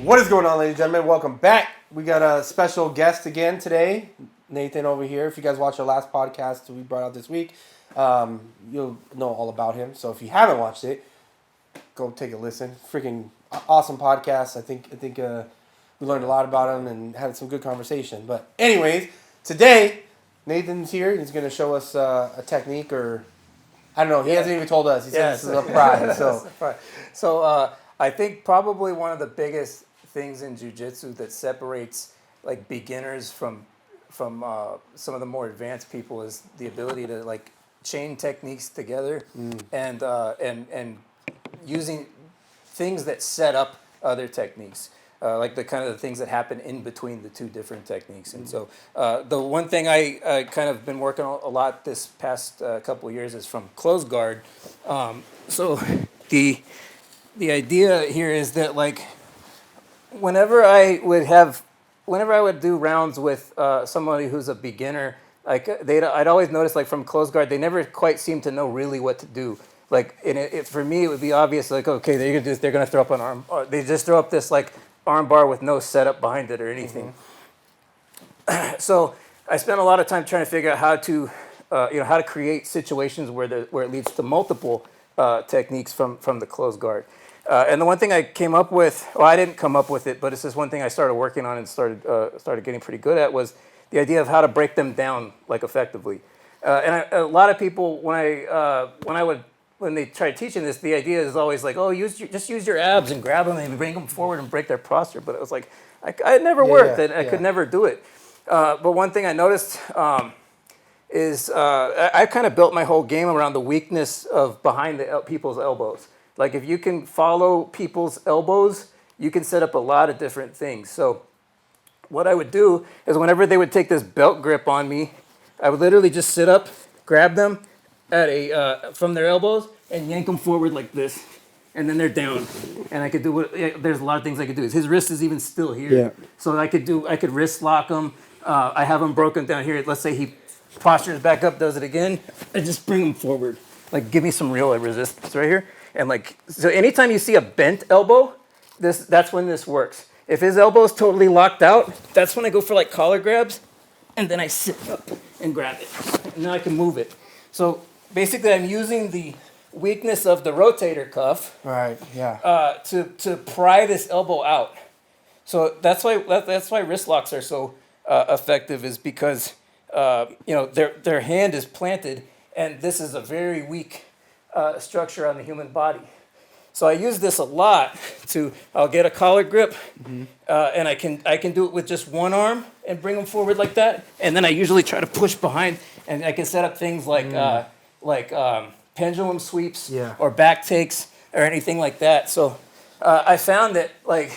What is going on, ladies and gentlemen? Welcome back. We got a special guest again today, Nathan over here. If you guys watched our last podcast we brought out this week, you'll know all about him. So if you haven't watched it, go take a listen. Freaking awesome podcast. I think we learned a lot about him and had some good conversation. But anyways, today Nathan's here. He's going to show us a technique, or I don't know. He hasn't even told us. He said this is a prize. So I think probably one of the biggest things in jiu-jitsu that separates like beginners from some of the more advanced people is the ability to like chain techniques together and using things that set up other techniques, like the kind of the things that happen in between the two different techniques. And so the one thing I kind of been working on a lot this past couple of years is from close guard. So the idea here is that like whenever I would do rounds with somebody who's a beginner, like I'd always notice like from close guard, they never quite seem to know really what to do. Like for me, it would be obvious like, okay, they're gonna do this, they're gonna throw up an arm, or they just throw up this like arm bar with no setup behind it or anything. Mm-hmm. So I spent a lot of time trying to figure out how to create situations where it leads to multiple techniques from the close guard. And the one thing I came up with, well, I didn't come up with it, but it's just one thing I started working on and started getting pretty good at, was the idea of how to break them down like effectively. A lot of people, when they try teaching this, the idea is always like, oh, just use your abs and grab them and bring them forward and break their posture. But it was like, it never worked. I could never do it. But one thing I noticed is I kind of built my whole game around the weakness of behind people's elbows. Like if you can follow people's elbows, you can set up a lot of different things. So what I would do is whenever they would take this belt grip on me, I would literally just sit up, grab them from their elbows, and yank them forward like this, and then they're down. And I could do there's a lot of things I could do. His wrist is even still here, so I could wrist lock him. I have him broken down here. Let's say he postures back up, does it again, and just bring him forward. Like give me some real resistance right here. And like, so anytime you see a bent elbow, that's when this works. If his elbow is totally locked out, that's when I go for like collar grabs, and then I sit up and grab it. And now I can move it. So basically I'm using the weakness of the rotator cuff to pry this elbow out. So that's why wrist locks are so effective, is because their hand is planted, and this is a very weak structure on the human body. So I use this a lot I'll get a collar grip, and I can do it with just one arm and bring them forward like that. And then I usually try to push behind, and I can set up things like pendulum sweeps or back takes or anything like that. So I found that like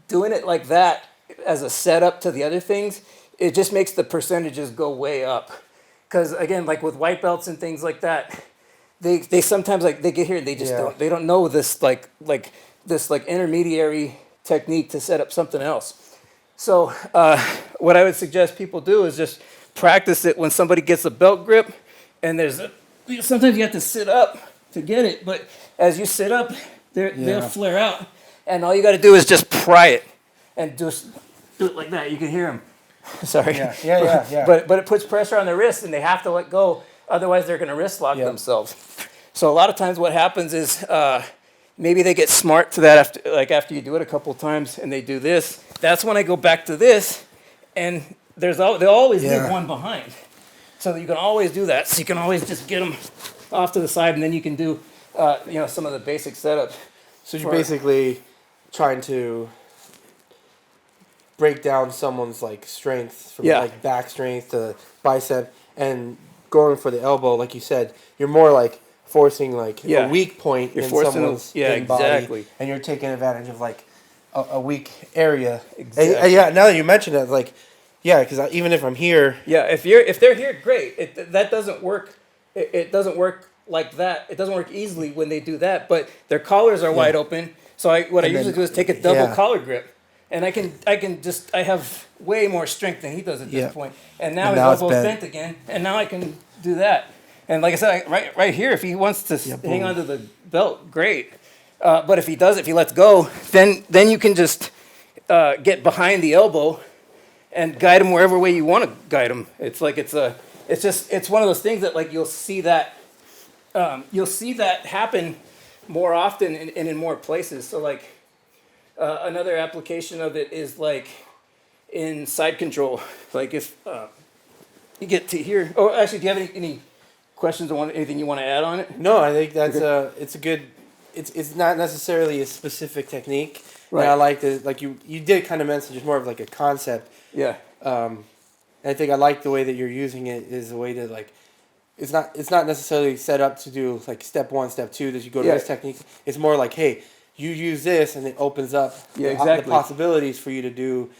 doing it like that as a setup to the other things, it just makes the percentages go way up. Because again, like with white belts and things like that, they sometimes like they get here and they just don't know this like intermediary technique to set up something else. So what I would suggest people do is just practice it when somebody gets a belt grip, and sometimes you have to sit up to get it, but as you sit up, they'll flare out, and all you got to do is just pry it and just do it like that. You can hear them. Sorry. Yeah. But it puts pressure on their wrist, and they have to let go. Otherwise, they're going to wrist lock themselves. So a lot of times what happens is maybe they get smart to that after you do it a couple times and they do this. That's when I go back to this, and they'll always leave one behind. So you can always do that. So you can always just get them off to the side, and then you can do some of the basic setups. So you're basically trying to break down someone's like strength from like back strength to bicep, and going for the elbow, like you said, you're more like forcing like a weak point in someone's body, and you're taking advantage of like a weak area. Exactly. And, now that you mention it, like because even if I'm here, if they're here, great. That doesn't work. It doesn't work like that. It doesn't work easily when they do that. But their collars are wide open. So I usually do is take a double collar grip. And I have way more strength than he does at this point. And now his elbow's bent again, and now I can do that. And like I said, right here, if he wants to hang onto the belt, great. But if he lets go, then you can just get behind the elbow and guide him wherever way you want to guide him. It's like it's one of those things that like you'll see that happen more often and in more places. So like another application of it is like in side control. Like if you get to here. Oh, actually, do you have any questions or anything you want to add on it? No, I think that's it's a good. It's not necessarily a specific technique. Right. And I like the like you did kind of mention just more of like a concept. Yeah. And I think I like the way that you're using it is a way to like. It's not necessarily set up to do like step 1, step 2 that you go to this technique. It's more like, hey, you use this and it opens up the possibilities for you to do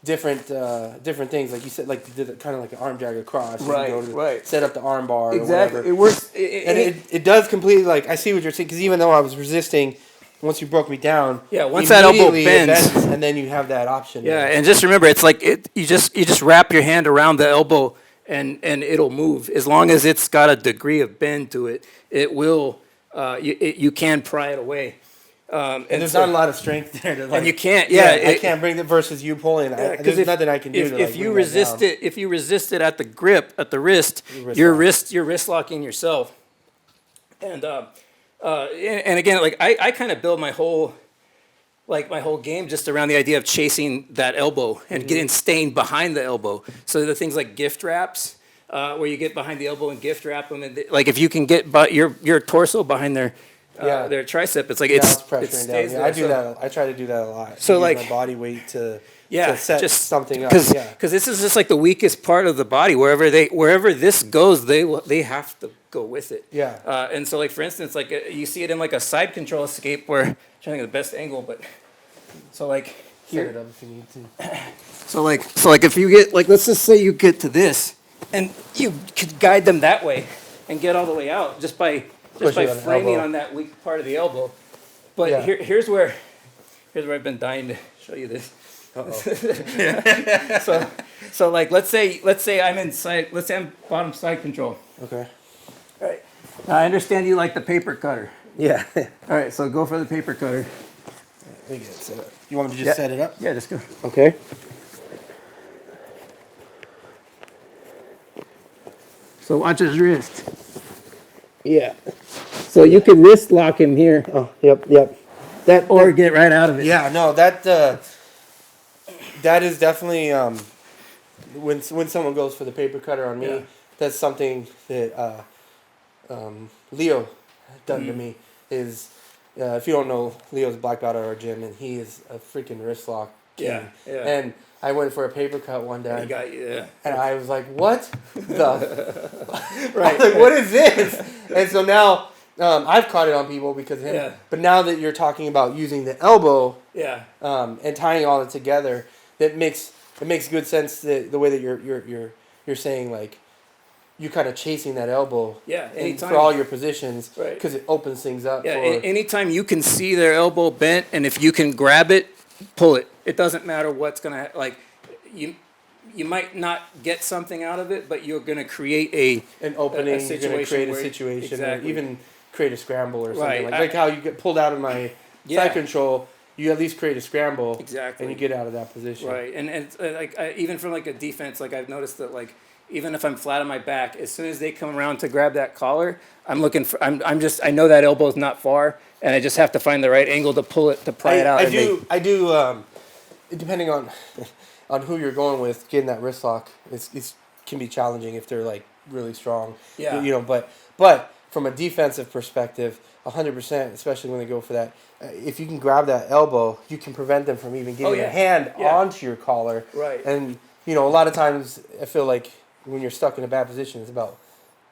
different things. Like you said, like you did kind of like an arm drag across. Right. Set up the arm bar. Exactly. Or whatever. It works. It does completely like I see what you're saying because even though I was resisting, once you broke me down, once that elbow bends, and then you have that option. Yeah, and just remember, it's like you just wrap your hand around the elbow. And it'll move as long as it's got a degree of bend to it. It will. You can pry it away. And there's not a lot of strength there. To like, and you can't. I can't bring it versus you pulling. There's nothing I can do. If you resist it, if you resist it at the grip at the wrist, you're wrist locking yourself. And again, like I kind of build my whole game just around the idea of chasing that elbow and staying behind the elbow. So the things like gift wraps, where you get behind the elbow and gift wrap them, and like if you can get your torso behind their tricep, it's like it's pressuring down. Yeah, I do that. I try to do that a lot. So like my body weight to set just something up. Because this is just like the weakest part of the body. Wherever this goes, they have to go with it. Yeah. And so like for instance, like you see it in like a side control escape where I'm trying to think of the best angle, but so like here. Set it up if you need to. So like if you get like let's just say you get to this and you could guide them that way and get all the way out just by framing on that weak part of the elbow. But here's where I've been dying to show you this. So like let's say I'm bottom side control. Okay. All right. Now I understand you like the paper cutter. Yeah. All right, so go for the paper cutter. You want me to just set it up? Yeah, just go. Okay. So watch his wrist. Yeah. So you can wrist lock him here. Oh, yep. Or get right out of it. Yeah, no, that is definitely when someone goes for the paper cutter on me, that's something that Leo done to me is. If you don't know, Leo's a black belt at our gym, and he is a freaking wrist lock king. Yeah. And I went for a paper cut one day. And I was like, what the? Right. Like, what is this? And so now I've caught it on people because of him. Yeah. But now that you're talking about using the elbow and tying all it together, it makes good sense the way that you're saying, like, you kind of chasing that elbow for all your positions because it opens things up. Yeah, anytime you can see their elbow bent, and if you can grab it, pull it. It doesn't matter what's going to, like, you might not get something out of it, but you're going to create an opening, you're going to create a situation, or even create a scramble or something. Like how you get pulled out of my side control, you at least create a scramble. Exactly. And you get out of that position. Right, and like even from like a defense, like I've noticed that like, even if I'm flat on my back, as soon as they come around to grab that collar, I know that elbow's not far, and I just have to find the right angle to pull it, to pry it out. I do, depending on who you're going with, getting that wrist lock, it can be challenging if they're like really strong. Yeah. You know, but from a defensive perspective, 100%, especially when they go for that, if you can grab that elbow, you can prevent them from even getting their hand onto your collar. Right. And, you know, a lot of times I feel like when you're stuck in a bad position, it's about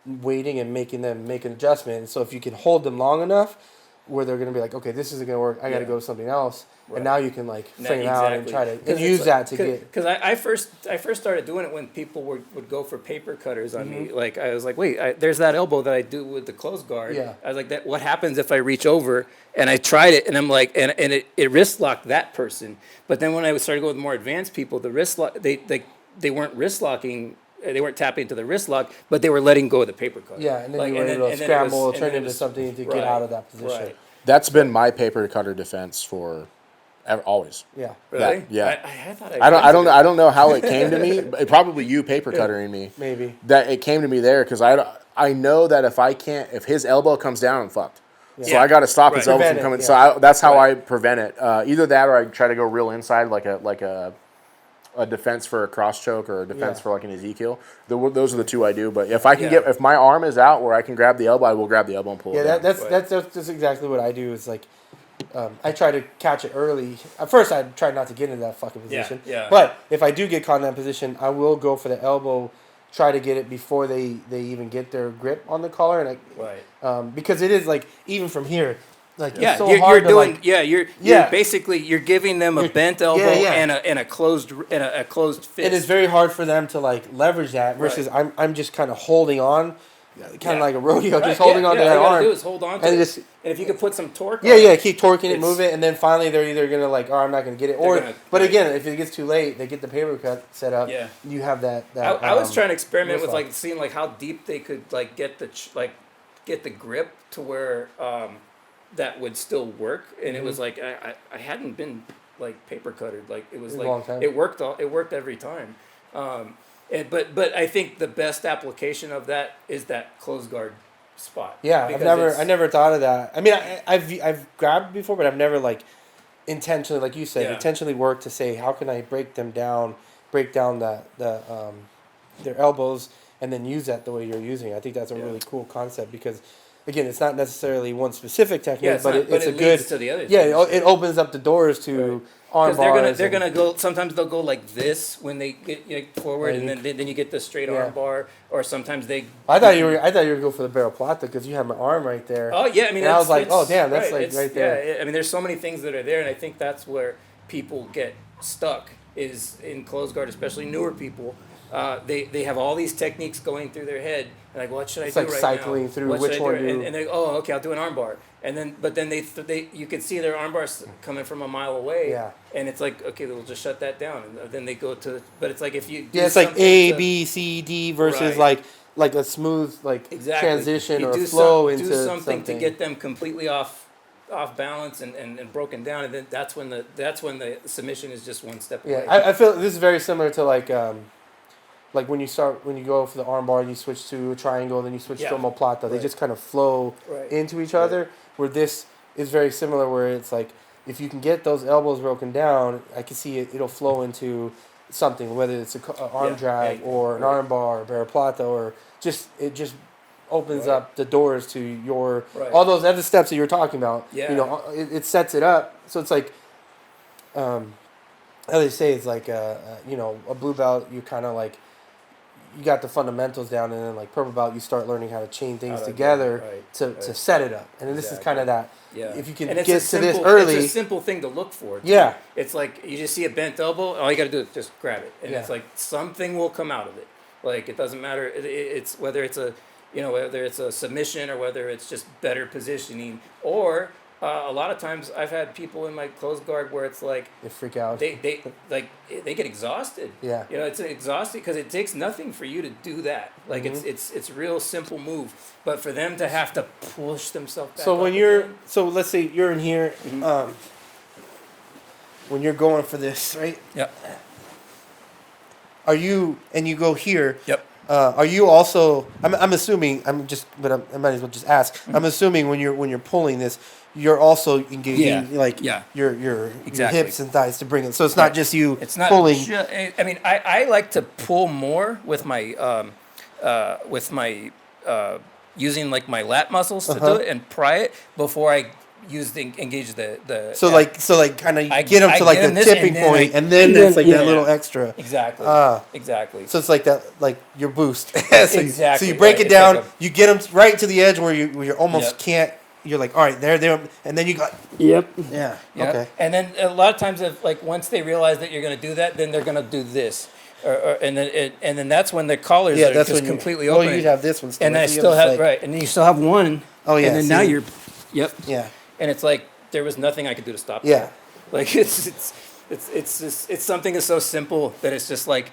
waiting and making them make an adjustment. And so if you can hold them long enough where they're going to be like, okay, this isn't going to work, I got to go to something else. Right. And now you can like frame it out and try to use that to get. Because I first started doing it when people would go for paper cutters on me. Like I was like, wait, there's that elbow that I do with the close guard. Yeah. I was like, what happens if I reach over? And I tried it, and I'm like, and it wrist locked that person. But then when I started going with more advanced people, the wrist lock they weren't wrist locking. They weren't tapping into the wrist lock, but they were letting go of the paper cutter. Yeah, and then you were able to scramble, turn into something to get out of that position. Right. That's been my paper cutter defense for always. Yeah. Really? Yeah. I thought I don't know how it came to me. Probably you paper cuttering me. Maybe. That it came to me there because I know that if his elbow comes down, I'm fucked. So Yeah. I got to stop his Right. elbow Prevent from coming. it, So yeah. that's how I prevent it. Either that or I try to go real inside, like a defense for a cross choke or a defense Yeah. for like an Ezekiel. Those are the two I do. But if I can Yeah. if my arm is out where I can grab the elbow, I will grab the elbow and pull Yeah, it down. that's exactly what I do. Is like, I try to catch it early. At first, I try not to get into that fucking position. yeah. But if I do get caught in that position, I will go for the elbow, try to get it before they even get their grip on the collar, and because it is like even from here, like Yeah, it's so you're hard to doing. like. You're Yeah. basically you're giving them a bent elbow and a closed fist. It is very hard for them to like leverage that versus I'm just kind of holding on, kind of like a rodeo, just holding on to that all you arm. gotta do is hold on to and it. just And if you could put some torque. keep torquing it, It's- move it, and then finally they're either gonna like, oh, I'm not gonna get it, or but right. again, if it gets too late, they get the paper cut set up. Yeah. You have that. I was trying to experiment with profile. like seeing like how deep they could like get the grip to where that would still work, and it was like I hadn't been like paper cuttered, like it was a like long time. it worked every time. But I think the best application of that is that closed guard spot. Yeah, Because I never thought of that. I mean, I've grabbed before, but I've never like intentionally, like you said, Yeah. intentionally worked to say how can I break down their elbows, and then use that the way you're using it. I think that's a really cool concept because, again, it's not necessarily one specific technique, but it's a good. leads to the other Yeah, things. it opens up the doors to arm Because they're bars. gonna go. Sometimes they'll go like this when they get forward, Right. and then you get the straight Yeah. arm bar. Or sometimes they. I thought you were gonna go for the barrel plata because you have my arm right there. Oh yeah, I mean, And I was like, it's- oh damn, that's like it's- right there. Yeah, I mean, there's so many things that are there, and I think that's where people get stuck is in closed guard, especially newer people. They have all these techniques going through their head, and like, what should I It's do like right cycling now? through What which should I one do? you- And they okay, I'll do an arm bar, and then they you can see their arm bars coming from a mile away. Yeah. And it's like, okay, we'll just shut that down, and then they go to. But it's like if you do Yeah, it's like something A, to- B, C, D versus Right. like a smooth like Exactly. transition You or do flow some- into do something to get them completely off balance and broken down, and then that's when the submission is just one step Yeah, away. I feel this is very similar to like when you go for the arm bar, you switch to a triangle, then you switch to a omoplata. They Right. just kind of flow Right. into each other. Where this is very similar, where it's like if you can get those elbows broken down, I can see it'll flow into something, whether it's an arm drag or an arm bar or barra plata, or it just opens up the doors to your all those other steps that you're talking about. Yeah. You know, it sets it up. So it's like, how they say it's like a blue belt. You kind of like you got the fundamentals down, and then like purple belt, you start learning how to chain things together to set it up. And this is kind of that. Yeah. If you can And get it's to a this simple- early, it's a simple thing to look for. too. Yeah. It's like you just see a bent elbow. All you got to do is just grab it, and it's Yeah. like something will come out of it. Like it doesn't matter. It's whether it's a submission or whether it's just better positioning, or a lot of times I've had people in my closed guard where it's like they freak out. they get exhausted. Yeah. You know, it's exhausting because it takes nothing for you to do that. Like Mm-hmm. it's a real simple move, but for them to have to push themselves back. So when up you're, again- so let's say you're in here, when you're going for this, right? Yep. Are you, and you go here? Yep. Are you also? I'm assuming. I might as well just ask. Mm-hmm. I'm assuming when you're pulling this, you're also engaging Yeah. your Exactly. hips and thighs to bring it. So it's not just you It's not pulling. I mean, I like to pull more with my using like my lat muscles to do it and pry it before I engage the. So like kind of I get them I to like get the 'em this, tipping and then point, I- and then it's like that little extra. Exactly. Exactly. So it's like that, like your boost. So Exactly, you break right. it down, It's like you get them right to the edge where you almost Yep. can't. You're like, all right, there, and then you got. Yep. Yeah. Yeah. Okay. And then a lot of times, if like once they realize that you're going to do that, then they're going to do this, and then that's when the collars Yeah, are that's just when completely Well, open. you have this one still. and I You still this, have like- right, and then you still have one. Oh yeah. And then see? now you're. Yep. Yeah. And it's like there was nothing I could do to stop. Yeah. That. Like it's something that's so simple that it's just like,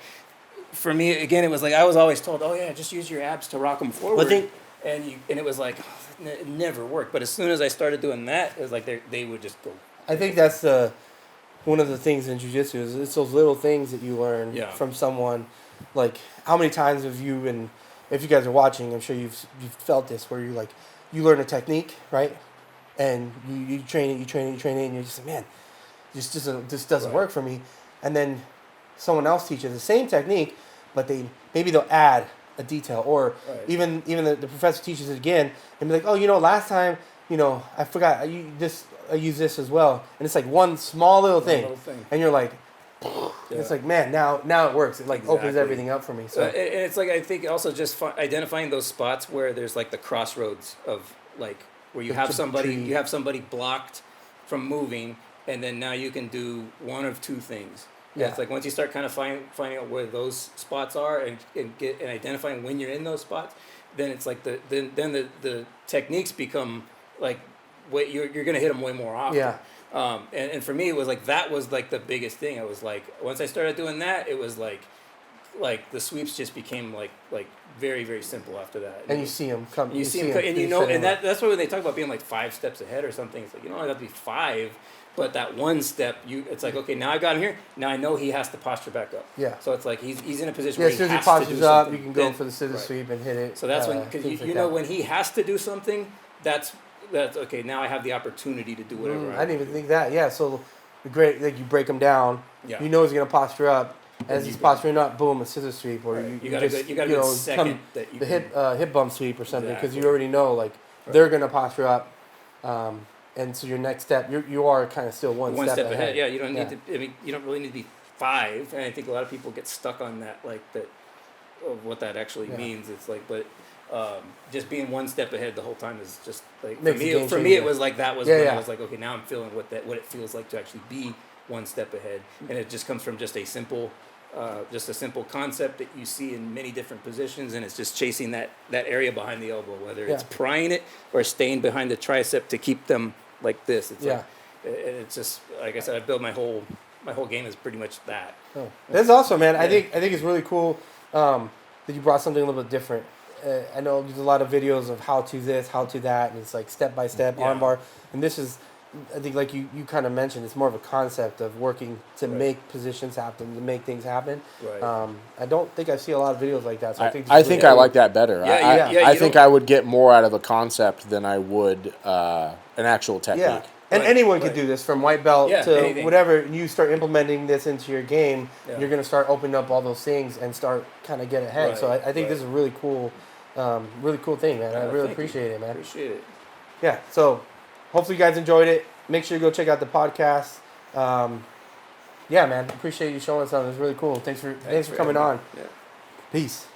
for me again, it was like I was always told, oh yeah, just use your abs to rock them forward. think- and it was like, oh, it never worked. But as soon as I started doing that, it was like they would just go. I think that's one of the things in jiu-jitsu is it's those little things that you learn from someone. Like, how many times have you, and if you guys are watching, I'm sure you've felt this, where you learn a technique, right? And you train it, and you're just like, man, this doesn't work for me. And then someone else teaches the same technique, but they'll add a detail, or even the professor teaches it again and be like, oh, last time, I forgot I use this as well, and it's like one small little thing, and you're like, it's like, man, now it works. It like opens everything up for me. So and it's like, I think also just identifying those spots where there's like the crossroads of like where you have somebody blocked from moving, and then now you can do one of two things. Yeah, it's like once you start kind of finding out where those spots are and identifying when you're in those spots, then it's like the techniques become like what you're gonna hit them way more often. Yeah. And for me, it was like that was like the biggest thing. I was like, once I started doing that, it was like the sweeps just became like very, very simple after that. And you see them come. You see them, and that's why when they talk about being like 5 steps ahead or something, it's like you don't have to be 5. But that one step, it's like, okay, now I got him here. Now I know he has to posture back up. Yeah. So it's like he's in a position where he has to do as soon as he postures up, you can go then, for the scissor sweep and hit it. So that's when, because when he has to do something, that's okay. Now I have the opportunity to do whatever. I didn't even think that. Yeah. So great, like you break him down. Yeah. You know he's gonna posture up. As he's posturing up, boom, a scissor sweep, or you got a good second that you hip bump sweep or something, because you already know like they're gonna posture up. And so your next step, you are kind of still one step ahead. Yeah, you don't need to. I mean, you don't really need to be 5. And I think a lot of people get stuck on that, like that, of what that actually means. It's like, but just being one step ahead the whole time is just like for me, it was like that was when I was like, okay, now I'm feeling what it feels like to actually be one step ahead, and it just comes from just a simple concept that you see in many different positions, and it's just chasing that area behind the elbow, whether it's prying it or staying behind the tricep to keep them like this. It's like, it's just like I said, I build my whole game is pretty much that. Oh. That's awesome, man. I think it's really cool that you brought something a little bit different. I know there's a lot of videos of how to this, how to that, and it's like step by step armbar, and this is. I think, like you kind of mentioned, it's more of a concept of working to make positions happen, to make things happen. Right. I don't think I see a lot of videos like that. So I think I like that better. I think I would get more out of a concept than I would an actual technique. Yeah. And anyone can do this, from white belt to anything. Whatever. You start implementing this into your game, you're going to start opening up all those things and start kind of get ahead. Right. So I think this is a really cool thing, man. I really appreciate it, man. Appreciate it. Yeah. So hopefully you guys enjoyed it. Make sure you go check out the podcast. Yeah, man. Appreciate you showing us something. It's really cool. Thanks for coming on. Yeah. Peace.